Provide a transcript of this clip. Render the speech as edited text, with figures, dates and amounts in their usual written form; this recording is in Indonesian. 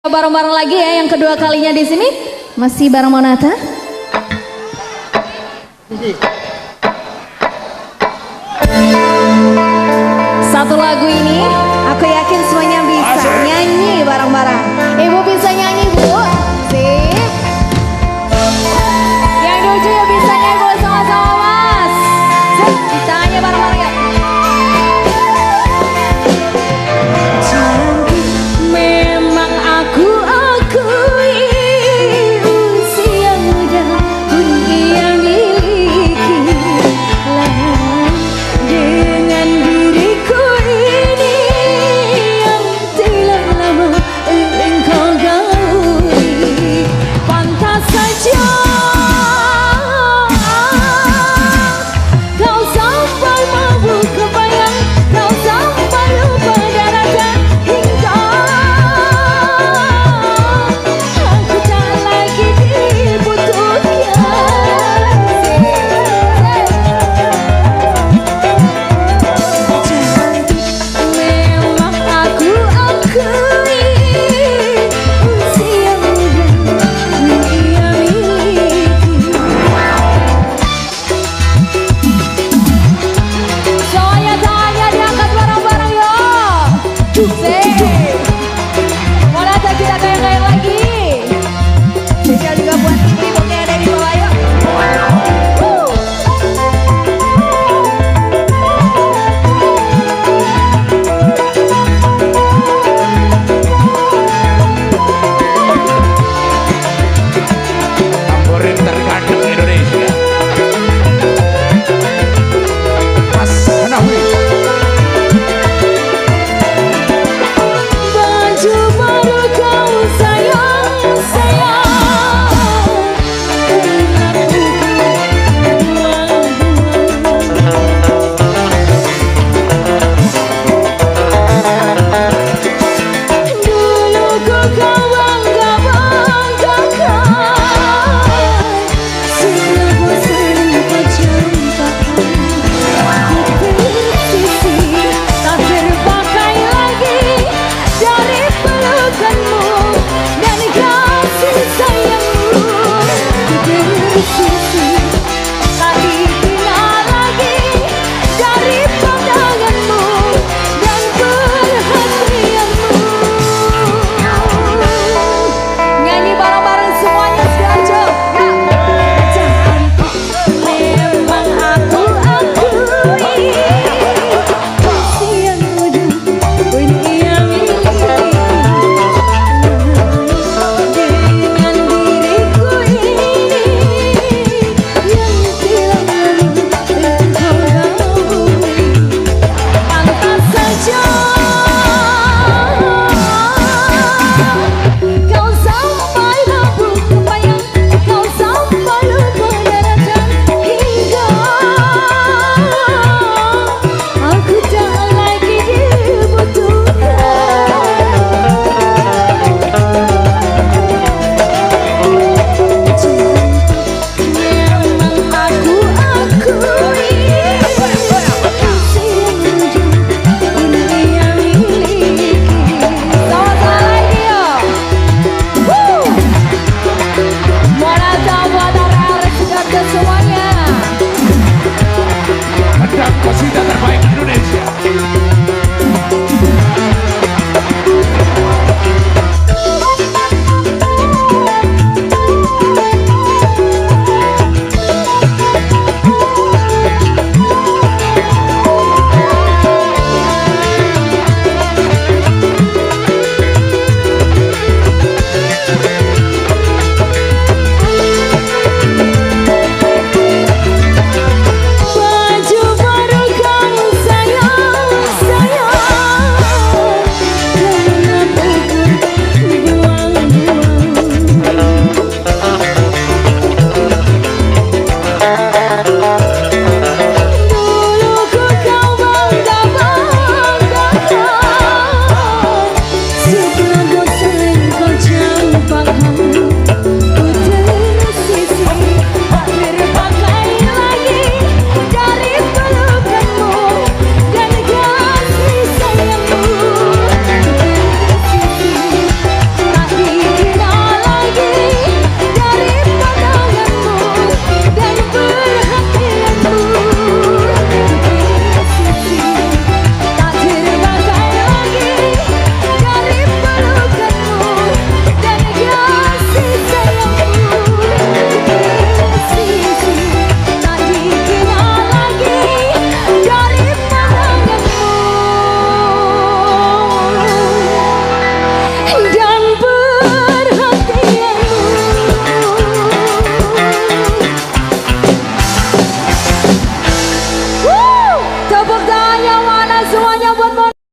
Bareng-bareng lagi ya, yang kedua kalinya di sini masih bareng Monata. Satu lagu ini aku yakin semuanya bisa nyanyi bareng-bareng. Ibu bisa nyanyi, Bu? Sip. Yang di ujung ya bisa nyanyi, Bu, sama-sama, Mas. Sip, tangannya bareng-bareng ya. Memang aku akui usia muda pun ia miliki lahan dengan diriku ini yang telah lama engkau gauli. Pantas saja kau sampai mabuk kebayang, kau sampai lupa daratan hingga aku tak lagi dibutuhkan. Memang aku akui usia muda ia miliki. Semuanya tangannya diangkat bareng-bareng yuk. Monata kita goyang-goyang lagi. Spesial juga buat ibu-ibu yang ada di bawah yuk. Tamborin terganteng Indonesia. Mas Hanafi. Baju baru kau sayang, sayang. Dulu ku